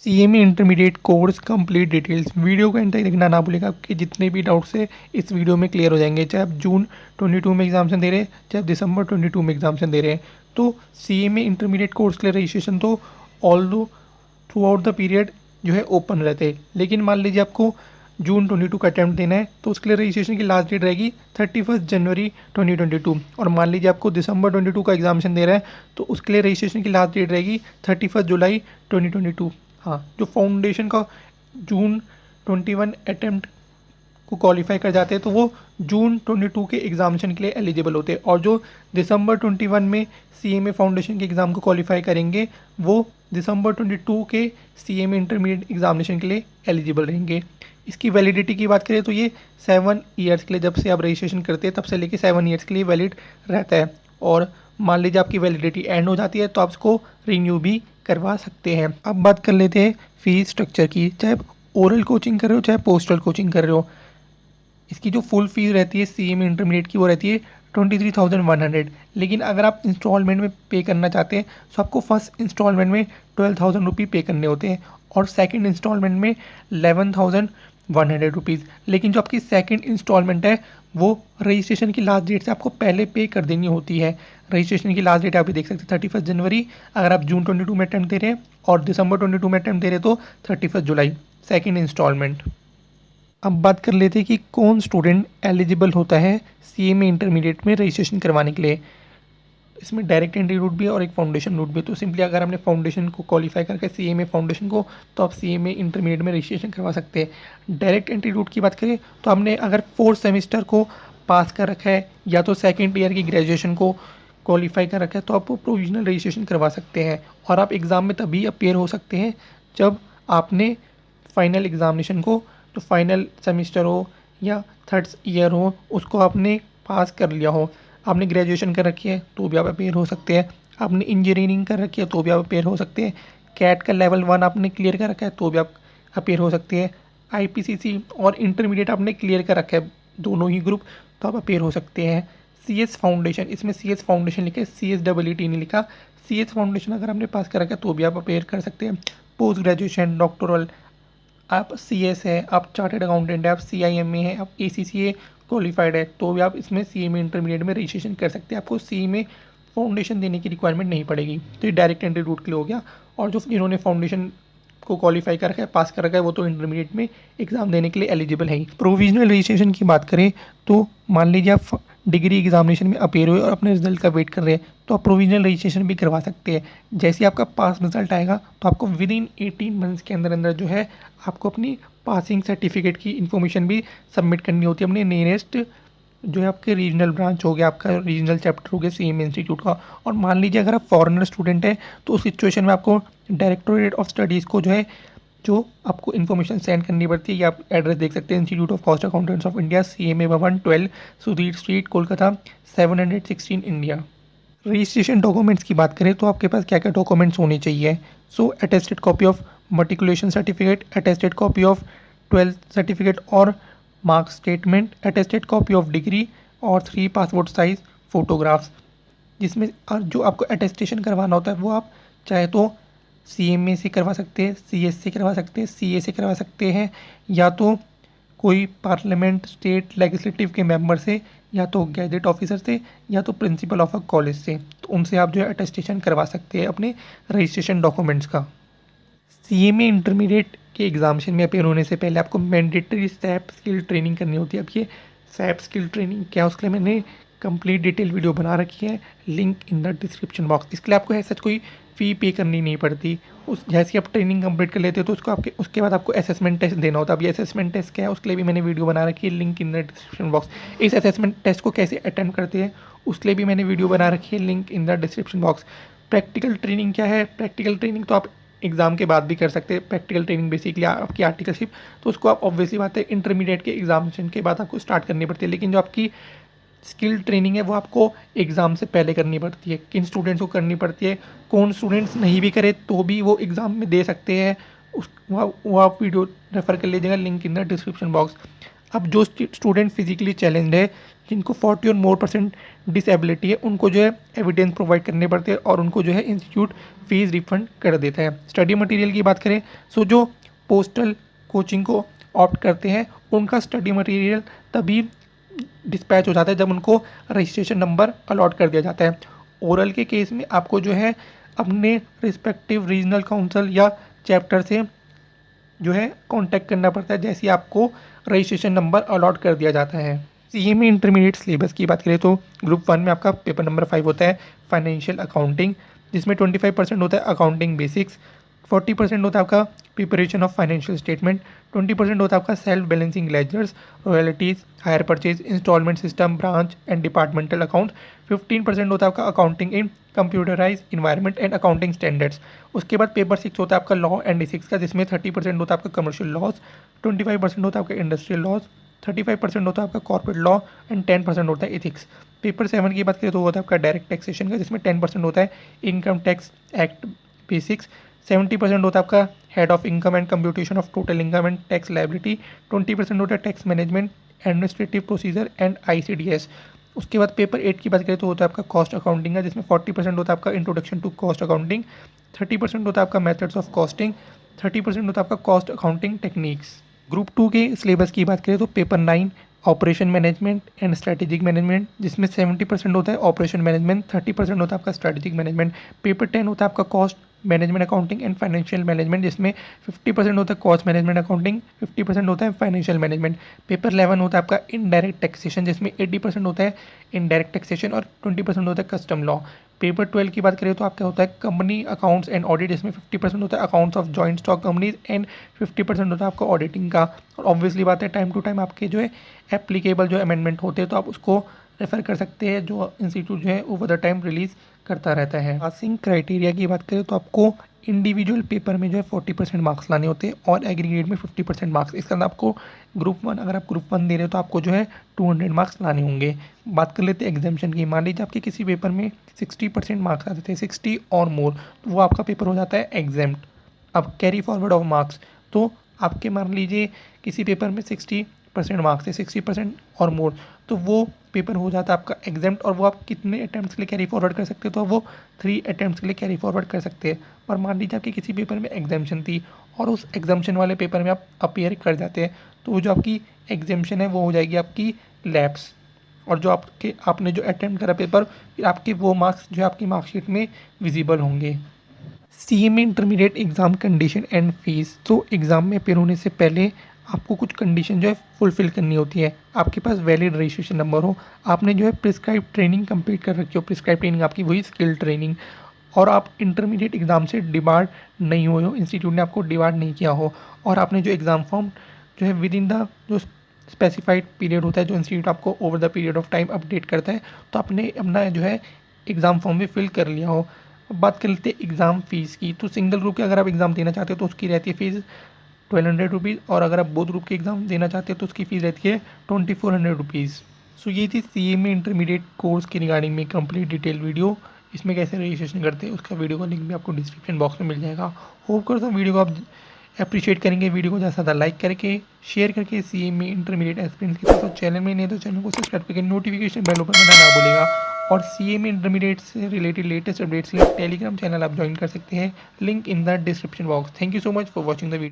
CMA intermediate course complete details video को and तक देखना ना भूलेगा। आपके जितने भी डाउट्स है इस वीडियो में क्लियर हो जाएंगे, चाहे आप जून 22 में एग्जामिनेशन दे रहे हैं, चाहे आप दिसंबर 22 में एग्जामिनेशन दे रहे हैं। तो सीएमए इंटरमीडिएट कोर्स के लिए रजिस्ट्रेशन तो ऑल दो थ्रू आउट द पीरियड जो है ओपन रहते हैं, लेकिन मान लीजिए आपको जून 22 का अटैम्प्ट देना है तो उसके लिए रजिस्ट्रेशन की लास्ट डेट रहेगी 31 जनवरी 2022। और मान लीजिए आपको दिसंबर 22 का एग्जामिनेशन दे रहा है तो उसके लिए रजिस्ट्रेशन की लास्ट डेट रहेगी 31 जुलाई 2022। हाँ, जो फाउंडेशन का जून 21 अटैम्प्ट को क्वालिफाई कर जाते हैं तो वो जून 22 के एग्जामिनेशन के लिए एलिजिबल होते हैं, और जो दिसंबर 21 में सीएमए फाउंडेशन के एग्ज़ाम को क्वालिफाई करेंगे वो दिसंबर 22 के सीएमए इंटरमीडिएट एग्जामिनेशन के लिए एलिजिबल रहेंगे। इसकी वैलिडिटी की बात करें तो ये 7 ईयर्स के लिए, जब से आप रजिस्ट्रेशन करते हैं तब से लेके 7 ईयर्स के लिए वैलिड रहता है। और मान लीजिए आपकी वैलिडिटी एंड हो जाती है तो आप इसको रिन्यू भी करवा सकते हैं। अब बात कर लेते हैं फीस स्ट्रक्चर की। चाहे आप ओरल कोचिंग कर रहे हो चाहे पोस्टल कोचिंग कर रहे हो, इसकी जो फुल फीस रहती है सीएमए इंटरमीडिएट की वो रहती है 23,100। लेकिन अगर आप इंस्टॉलमेंट में पे करना चाहते हैं तो आपको फर्स्ट इंस्टॉलमेंट में 12,000 रुपये पे करने होते हैं और सेकंड इंस्टॉलमेंट में 11,100 रुपीज़। लेकिन जो आपकी सेकंड इंस्टॉलमेंट है वो रजिस्ट्रेशन की लास्ट डेट से आपको पहले पे कर देनी होती है। रजिस्ट्रेशन की लास्ट डेट आप भी देख सकते हैं 31 जनवरी, अगर आप जून 22 में अटैम्प्ट दे रहे हैं, और दिसंबर 22 में अटैम्प्ट दे रहे हैं तो 31 जुलाई सेकंड इंस्टॉलमेंट। अब बात कर लेते हैं कि कौन स्टूडेंट एलिजिबल होता है सीएमए इंटरमीडिएट में रजिस्ट्रेशन करवाने के लिए। इसमें डायरेक्ट एंट्री रूट भी है और एक फाउंडेशन रूट भी। तो सिंपली अगर हमने फाउंडेशन को क्वालिफाई करके सीएमए फाउंडेशन को, तो आप सीएमए इंटरमीडिएट में रजिस्ट्रेशन करवा सकते हैं। डायरेक्ट एंट्री रूट की बात करें तो हमने अगर 4th सेमेस्टर को पास कर रखा है या तो सेकेंड ईयर की ग्रेजुएशन को क्वालिफाई कर रखा है तो आप प्रोविजनल रजिस्ट्रेशन करवा सकते हैं। और आप एग्ज़ाम में तभी अपेयर हो सकते हैं जब आपने फाइनल एग्ज़ामिनेशन को, तो फाइनल सेमेस्टर हो या 3rd ईयर हो, उसको आपने पास कर लिया हो। आपने ग्रेजुएशन कर रखी है तो भी आप अपेयर हो सकते हैं, आपने इंजीनियरिंग कर रखी है तो भी आप अपेयर हो सकते हैं, कैट का लेवल 1 आपने क्लियर कर रखा है तो भी आप अपेयर हो सकते हैं, आईपीसीसी और इंटरमीडिएट आपने क्लियर कर रखा है दोनों ही ग्रुप तो आप अपेयर हो सकते हैं। सीएस फाउंडेशन, इसमें सीएस फाउंडेशन लिखा है, CSEET नहीं लिखा। सीएस फाउंडेशन अगर आपने पास कर रखा है तो भी आप अपेयर कर सकते हैं। पोस्ट ग्रेजुएशन, डॉक्टरल, आप सीएस है, आप चार्टर्ड अकाउंटेंट है, आप सीआईएमए है, आप एसीसीए क्वालिफाइड है तो भी आप इसमें सीएमए इंटरमीडिएट में रजिस्ट्रेशन कर सकते हैं। आपको सीएमए फाउंडेशन देने की रिक्वायरमेंट नहीं पड़ेगी। तो ये डायरेक्ट एंट्री रूट के लिए हो गया। और जो जिन्होंने फाउंडेशन को क्वालिफाई कर रखा है, पास कर रखा है, वो तो इंटरमीडिएट में एग्ज़ाम देने के लिए एलिजिबल है ही। प्रोविजनल रजिस्ट्रेशन की बात करें तो मान लीजिए आप डिग्री एग्जामिनेशन में अपेयर हुए और अपने रिजल्ट का वेट कर रहे हैं तो आप प्रोविजनल रजिस्ट्रेशन भी करवा सकते हैं। जैसे ही आपका पास रिजल्ट आएगा तो आपको विद इन 18 मंथ्स के अंदर अंदर जो है आपको अपनी पासिंग सर्टिफिकेट की इन्फॉर्मेशन भी सबमिट करनी होती है अपने नियरेस्ट जो है आपके रीजनल ब्रांच हो गया, आपका रीजनल चैप्टर हो गया सीएमए इंस्टीट्यूट का। और मान लीजिए अगर आप फॉरेनर स्टूडेंट हैं तो उस सिचुएशन में आपको डायरेक्टोरेट ऑफ स्टडीज़ को जो आपको इन्फॉर्मेशन सेंड करनी पड़ती है। ये आप एड्रेस देख सकते हैं, institute of cost accountants of India, CMA भवन 12 Sudhir street Kolkata 716 India. Registration documents की बात करें तो आपके पास क्या क्या डॉक्यूमेंट्स होने चाहिए। So attested copy of matriculation certificate, attested copy of 12th certificate और marks statement, attested copy of degree और 3 पासपोर्ट साइज फ़ोटोग्राफ्स। जिसमें जो आपको अटेस्टेशन करवाना होता है वो आप चाहे तो CMA से करवा सकते हैं, CS से करवा सकते हैं, CA से करवा सकते हैं, या तो कोई पार्लियामेंट स्टेट लेजिस्लेटिव के मेंबर से, या तो गैजेट ऑफिसर से, या तो प्रिंसिपल ऑफ अ कॉलेज से। तो उनसे आप जो है अटेस्टेशन करवा सकते हैं अपने रजिस्ट्रेशन डॉक्यूमेंट्स का। CMA इंटरमीडिएट के एग्जामिनेशन में अपेयर होने से पहले आपको मैंडेटरी सैप स्किल ट्रेनिंग करनी होती है। अब ये सैप स्किल ट्रेनिंग क्या, उसके लिए मैंने कंप्लीट डिटेल वीडियो बना रखी है, link in the description box. इसके लिए आपको ऐसा कोई फ़ी पे करनी नहीं पड़ती। उस जैसे आप ट्रेनिंग कंप्लीट कर लेते हो तो उसके बाद आपको असेसमेंट टेस्ट देना होता है। अब ये असेसमेंट टेस्ट क्या है उसके लिए भी मैंने वीडियो बना रखी है, link in the description box. इस असेसमेंट टेस्ट को कैसे अटेम्प्ट करते हैं उसके लिए भी मैंने वीडियो बना रखी है, link in the description box. Practical training क्या है, प्रैक्टिकल ट्रेनिंग तो आप एग्ज़ाम के बाद भी कर सकते हैं। प्रैक्टिकल ट्रेनिंग बेसिकली आपकी आर्टिकलशिप, तो उसको आप ऑब्वियसली बात है इंटरमीडिएट के एग्जामिनेशन के बाद आपको स्टार्ट करनी पड़ती है। लेकिन जो आपकी स्किल ट्रेनिंग है वो आपको एग्ज़ाम से पहले करनी पड़ती है। किन स्टूडेंट्स को करनी पड़ती है, कौन स्टूडेंट्स नहीं भी करे तो भी वो एग्ज़ाम में दे सकते हैं, वो आप वीडियो रेफ़र कर लीजिएगा, link in the description box. अब जो स्टूडेंट फिजिकली चैलेंज्ड है जिनको 40 और मोर % डिसेबिलिटी है उनको जो है एविडेंस प्रोवाइड करने पड़ते हैं और उनको जो है इंस्टीट्यूट फीस रिफंड कर देता है। स्टडी मटेरियल की बात करें सो जो पोस्टल कोचिंग को ऑप्ट करते हैं उनका स्टडी मटेरियल तभी डिस्पैच हो जाता है जब उनको रजिस्ट्रेशन नंबर अलॉट कर दिया जाता है। ओरल के केस में आपको जो है अपने रिस्पेक्टिव रीजनल काउंसिल या चैप्टर से जो है कांटेक्ट करना पड़ता है जैसे आपको रजिस्ट्रेशन नंबर अलॉट कर दिया जाता है। सीएमए इंटरमीडिएट सिलेबस की बात करें तो ग्रुप 1 में आपका पेपर नंबर 5 होता है फाइनेंशियल अकाउंटिंग, जिसमें 25% होता है अकाउंटिंग बेसिक्स, 40% होता है आपका प्रिपरेशन ऑफ फाइनेंशियल स्टेटमेंट, 20% होता है आपका self balancing ledgers, royalties, hire purchase, installment system, branch and departmental account, 15% होता है आपका accounting in computerise environment and accounting standards. उसके बाद पेपर 6 होता है आपका लॉ एंड एथिक्स का, जिसमें 30% होता है आपका कमर्शियल लॉज, 25% होता है आपका इंडस्ट्रियल लॉज, 35% होता है आपका कॉर्पोरेट लॉ एंड 10% होता है एथिक्स। पेपर 7 की बात करें तो होता है आपका डायरेक्ट टैक्सेशन का, जिसमें 10% होता है इनकम टैक्स एक्ट बेसिक्स, 70% होता है आपका head of income and computation of total income and tax liability, 20% होता है tax management administrative procedure and ICDS। उसके बाद पेपर 8 की बात करें तो होता है आपका कॉस्ट अकाउंटिंग का, जिसमें 40% होता है आपका इंट्रोडक्शन टू कॉस्ट अकाउंटिंग, 30% होता है आपका मेथड्स ऑफ कॉस्टिंग, 30% होता है आपका कॉस्ट अकाउंटिंग टेक्निक्स। ग्रुप 2 के सिलेबस की बात करें तो paper 9 operation management and strategic management, जिसमें 70% होता है ऑपरेशन मैनेजमेंट, 30% होता है आपका स्ट्रैटेजिक मैनेजमेंट। पेपर 10 होता है आपका cost management accounting and financial management, जिसमें 50% होता है कॉस्ट मैनेजमेंट अकाउंटिंग, 50% होता है फाइनेंशियल मैनेजमेंट। पेपर 11 होता है आपका इनडायरेक्ट टैक्सेशन, जिसमें 80% होता है इनडायरेक्ट टैक्सेशन और 20% होता है कस्टम लॉ। पेपर 12 की बात करें तो आपका होता है कंपनी अकाउंट्स एंड ऑडिट, जिसमें 50% होता है accounts of joint stock companies and 50% होता है आपका ऑडिटिंग का। और ऑब्वियसली बात है टाइम टू टाइम आपके जो है एप्लीकेबल जो अमेंडमेंट होते हैं तो आप उसको रेफ़र कर सकते हैं, जो इंस्टीट्यूट जो है ओवर द टाइम रिलीज़ करता रहता है। पासिंग क्राइटेरिया की बात करें तो आपको इंडिविजुअल पेपर में जो है 40% मार्क्स लाने होते हैं और एग्रीगेट में 50% मार्क्स। इसके अंदर आपको ग्रुप 1 अगर आप ग्रुप 1 दे रहे हो तो आपको जो है 200 मार्क्स लाने होंगे। बात कर लेते हैं एग्जामेशन की। मान लीजिए आपके किसी पेपर में 60% मार्क्स आते थे, 60 और मोर, तो वो आपका पेपर हो जाता है एग्जाम्ड। अब कैरी फॉरवर्ड ऑफ मार्क्स, तो आपके मान लीजिए किसी पेपर में 60% मार्क्स है, 60% और मोर, तो वो पेपर हो जाता है आपका एग्जाम्ड और वो आप कितने अटैम्प्ट्स के लिए कैरी फॉरवर्ड कर सकते हो, तो वो 3 अटैम्प्ट्स के लिए कैरी फॉरवर्ड कर सकते हैं। और मान लीजिए आपके किसी पेपर में एग्जाम्शन थी और उस एग्जाम्शन वाले पेपर में आप अपीयर कर जाते हैं, तो वो जो आपकी एग्जाम्शन है वो हो जाएगी आपकी लैप्स, और जो आपने जो अटेम्प्ट करा पेपर, फिर आपके वो मार्क्स जो है आपकी मार्कशीट में विजिबल होंगे। CMA intermediate exam condition and fees. तो एग्ज़ाम में अपेयर होने से पहले आपको कुछ कंडीशन जो है फुलफ़िल करनी होती है। आपके पास वैलिड रजिस्ट्रेशन नंबर हो, आपने जो है प्रिस्क्राइब ट्रेनिंग कंप्लीट कर रखी हो, प्रिस्क्राइब ट्रेनिंग आपकी वही स्किल ट्रेनिंग, और आप इंटरमीडिएट एग्ज़ाम से डिबार्ड नहीं हुए हो, इंस्टीट्यूट ने आपको डिबार्ड नहीं किया हो, और आपने जो एग्ज़ाम फॉर्म जो है विद इन द जो स्पेसिफाइड पीरियड होता है, जो इंस्टीट्यूट आपको over the period of time update करता है, तो आपने अपना जो है एग्ज़ाम फॉर्म भी फिल कर लिया हो। अब बात कर लेते हैं एग्ज़ाम फ़ीस की। तो सिंगल ग्रुप के अगर आप एग्ज़ाम देना चाहते हो तो उसकी रहती है फ़ीस 1200 रुपीज़, और अगर आप बोथ ग्रुप के एग्ज़ाम देना चाहते हो तो उसकी फ़ीस रहती है 2400 रुपीज़। सो ये थी सीएमए इंटरमीडिएट कोर्स के रिगार्डिंग में कंप्लीट डिटेल वीडियो। इसमें कैसे रजिस्ट्रेशन करते हैं उसका वीडियो का लिंक भी आपको डिस्क्रिप्शन बॉक्स में मिल जाएगा। होप करता हूँ वीडियो को आप अप्रिशिएट करेंगे। वीडियो को ज़्यादा से ज़्यादा लाइक करके शेयर करके सीएमए इंटरमीडिएट एस्पिरेंट्स के साथ, चैनल में नहीं तो चैनल को सब्सक्राइब करके नोटिफिकेशन बेल ओपन करना ना भूलिएगा। और सीएमए इंटरमीडिएट से रिलेटेड लेटेस्ट अपडेट्स के लिए टेलीग्राम चैनल आप ज्वाइन कर सकते हैं, link in the description box. Thank you so much for watching the video.